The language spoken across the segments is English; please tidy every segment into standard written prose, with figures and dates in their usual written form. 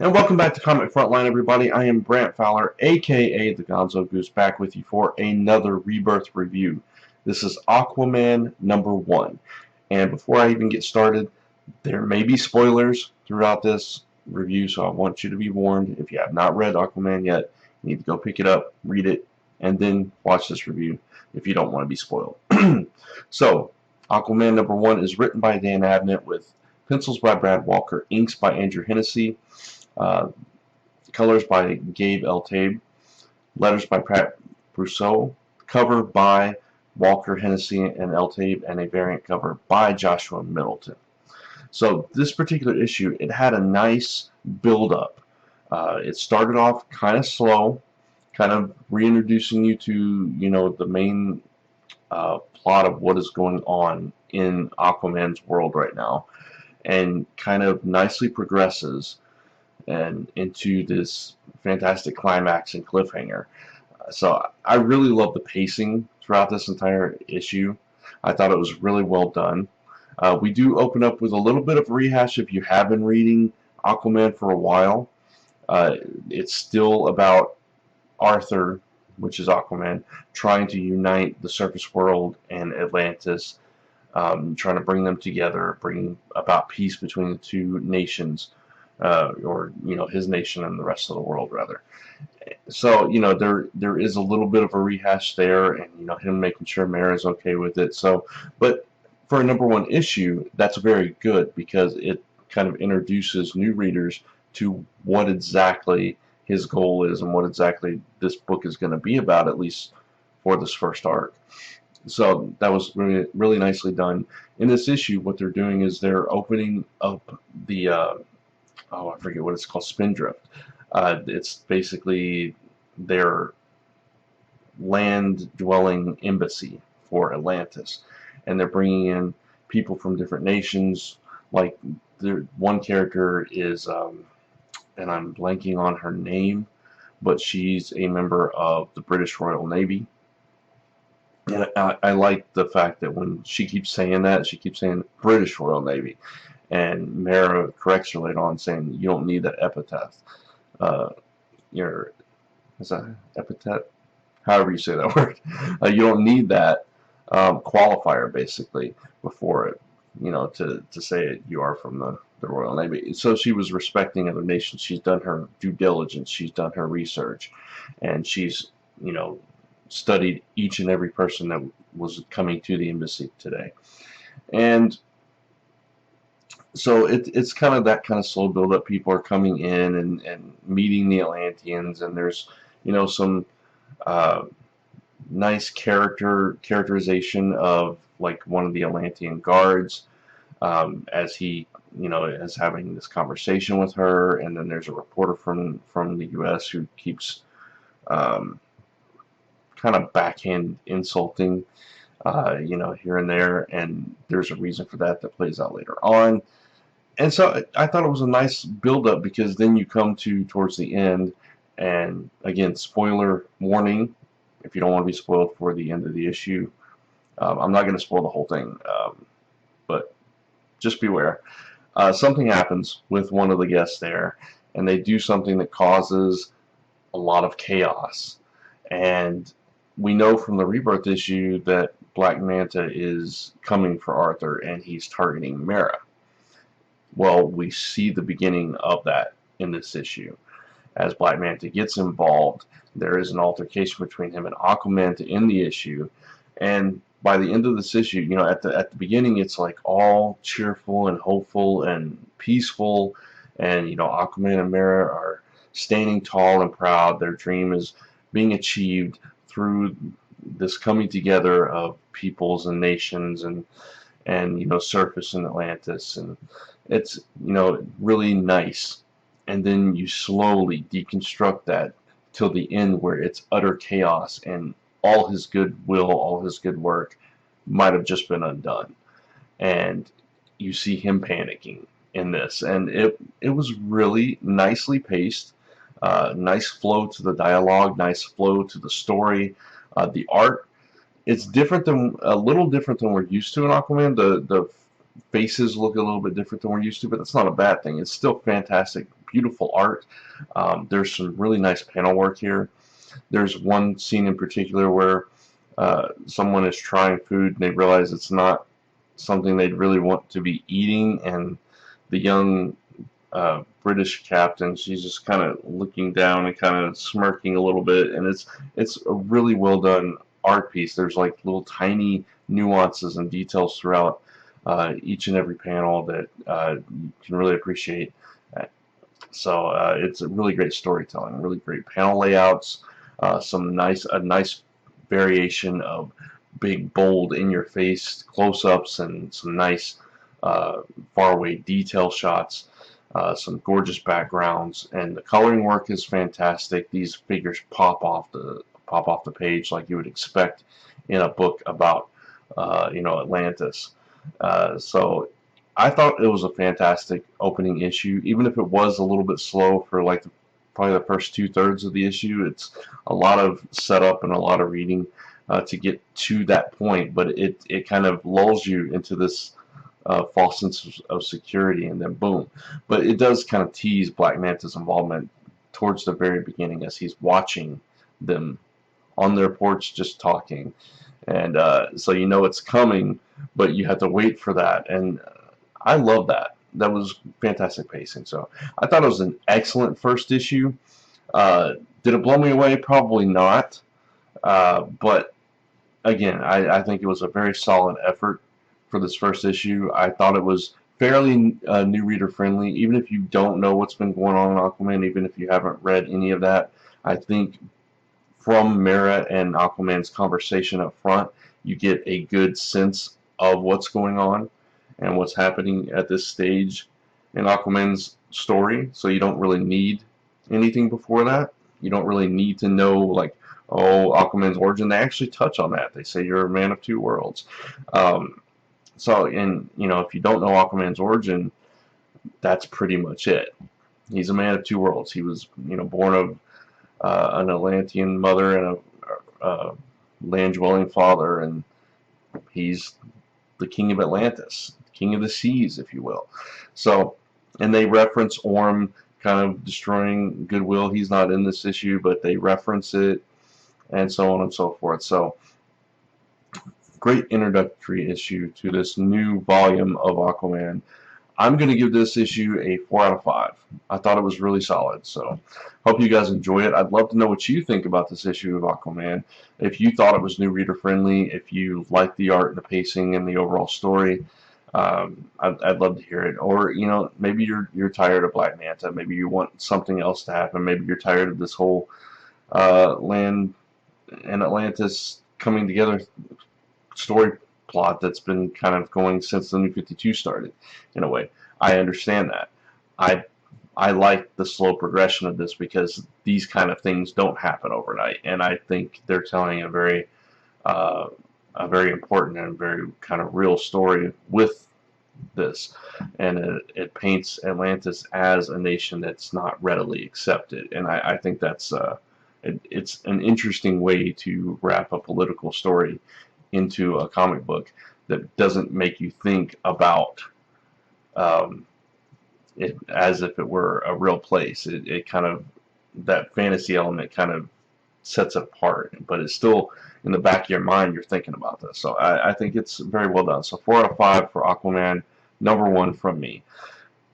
And welcome back to Comic Frontline, everybody. I am Brant Fowler, aka the Gonzo Goose, back with you for another Rebirth review. This is Aquaman #1. And before I even get started, there may be spoilers throughout this review, so I want you to be warned. If you have not read Aquaman yet, you need to go pick it up, read it, and then watch this review if you don't want to be spoiled. So, Aquaman #1 is written by Dan Abnett with pencils by Brad Walker, inks by Andrew Hennessy, uh, colors by Gabe Eltaeb, letters by Pat Brousseau, cover by Walker, Hennessy, and Eltaeb, and a variant cover by Joshua Middleton. So this particular issue, it had a nice build-up. It started off kind of slow, kind of reintroducing you to, the main plot of what is going on in Aquaman's world right now, and kind of nicely progresses and into this fantastic climax and cliffhanger. So I really love the pacing throughout this entire issue. I thought it was really well done. We do open up with a little bit of a rehash if you have been reading Aquaman for a while. It's still about Arthur, which is Aquaman, trying to unite the surface world and Atlantis, trying to bring them together, bring about peace between the two nations. Or his nation and the rest of the world, rather. So there is a little bit of a rehash there, and him making sure Mara's okay with it. So, but for a #1 issue, that's very good because it kind of introduces new readers to what exactly his goal is and what exactly this book is going to be about, at least for this first arc. So that was really, really nicely done. In this issue, what they're doing is they're opening up the I forget what it's called, Spindrift. It's basically their land-dwelling embassy for Atlantis, and they're bringing in people from different nations. Like one character is, and I'm blanking on her name, but she's a member of the British Royal Navy. And I like the fact that when she keeps saying that, she keeps saying British Royal Navy. And Mara corrects her later on, saying you don't need that epithet. Is that epithet? However you say that word. You don't need that qualifier, basically, before it, to say it, you are from the Royal Navy. So she was respecting other nations. She's done her due diligence. She's done her research. And she's, studied each and every person that was coming to the embassy today. And so it's kind of that kind of slow build up. People are coming in and meeting the Atlanteans, and there's some nice characterization of like one of the Atlantean guards as he is having this conversation with her, and then there's a reporter from the U.S. who keeps kind of backhand insulting here and there, and there's a reason for that plays out later on. And so I thought it was a nice build-up, because then you come towards the end, and again, spoiler warning, if you don't want to be spoiled for the end of the issue. I'm not going to spoil the whole thing, but just beware. Something happens with one of the guests there, and they do something that causes a lot of chaos. And we know from the Rebirth issue that Black Manta is coming for Arthur, and he's targeting Mara. Well, we see the beginning of that in this issue. As Black Manta gets involved, there is an altercation between him and Aquaman to end the issue. And by the end of this issue, at the beginning, it's like all cheerful and hopeful and peaceful. And, Aquaman and Mara are standing tall and proud. Their dream is being achieved through this coming together of peoples and nations and surface and Atlantis. And it's really nice, and then you slowly deconstruct that till the end, where it's utter chaos, and all his goodwill, all his good work might have just been undone, and you see him panicking in this. And it was really nicely paced, nice flow to the dialogue, nice flow to the story. The art, it's a little different than we're used to in Aquaman. The faces look a little bit different than we're used to, but that's not a bad thing. It's still fantastic, beautiful art. There's some really nice panel work here. There's one scene in particular where someone is trying food and they realize it's not something they'd really want to be eating, and the young British captain, she's just kind of looking down and kind of smirking a little bit, and it's a really well done art piece. There's like little tiny nuances and details throughout each and every panel that you can really appreciate. So it's a really great storytelling, really great panel layouts, a nice variation of big, bold, in-your-face close-ups, and some nice far-away detail shots. Some gorgeous backgrounds, and the coloring work is fantastic. These figures pop off the page like you would expect in a book about Atlantis. So I thought it was a fantastic opening issue, even if it was a little bit slow for like probably the first 2/3 of the issue. It's a lot of setup and a lot of reading to get to that point, but it kind of lulls you into this false sense of security, and then boom. But it does kind of tease Black Manta's involvement towards the very beginning as he's watching them on their porch just talking, and so you know it's coming, but you have to wait for that, and I love that. That was fantastic pacing. So I thought it was an excellent first issue. Did it blow me away? Probably not, but again, I think it was a very solid effort for this first issue. I thought it was fairly new reader friendly, even if you don't know what's been going on in Aquaman, even if you haven't read any of that. I think from Mera and Aquaman's conversation up front, you get a good sense of what's going on and what's happening at this stage in Aquaman's story. So you don't really need anything before that. You don't really need to know, like, oh, Aquaman's origin. They actually touch on that. They say you're a man of two worlds. So, and if you don't know Aquaman's origin, that's pretty much it. He's a man of two worlds. He was, born of an Atlantean mother and a land-dwelling father, and he's the king of Atlantis, king of the seas, if you will. So, and they reference Orm kind of destroying goodwill. He's not in this issue, but they reference it, and so on and so forth. So, great introductory issue to this new volume of Aquaman. I'm going to give this issue a 4 out of 5. I thought it was really solid, so hope you guys enjoy it. I'd love to know what you think about this issue of Aquaman. If you thought it was new reader friendly, if you liked the art and the pacing and the overall story, I'd love to hear it. Or maybe you're tired of Black Manta. Maybe you want something else to happen. Maybe you're tired of this whole land and Atlantis coming together story plot that's been kind of going since the New 52 started. In a way, I understand that. I like the slow progression of this because these kind of things don't happen overnight, and I think they're telling a very important and very kind of real story with this, and it paints Atlantis as a nation that's not readily accepted, and I think that's it's an interesting way to wrap a political story into a comic book that doesn't make you think about it as if it were a real place. It kind of, that fantasy element kind of sets it apart, but it's still in the back of your mind. You're thinking about this. So I think it's very well done. So 4 out of 5 for Aquaman, #1 from me.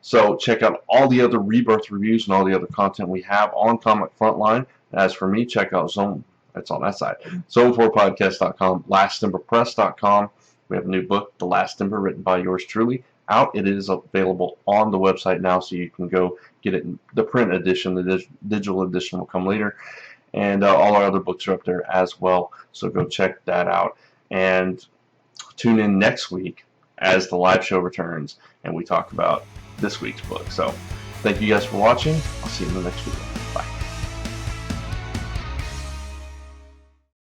So check out all the other Rebirth reviews and all the other content we have on Comic Frontline. As for me, check out that's on that side, Zone4Podcast.com, LastEmberPress.com. We have a new book, The Last Ember, written by yours truly, out. It is available on the website now, so you can go get it in the print edition. The digital edition will come later. And all our other books are up there as well, so go check that out. And tune in next week as the live show returns and we talk about this week's book. So thank you guys for watching. I'll see you in the next video.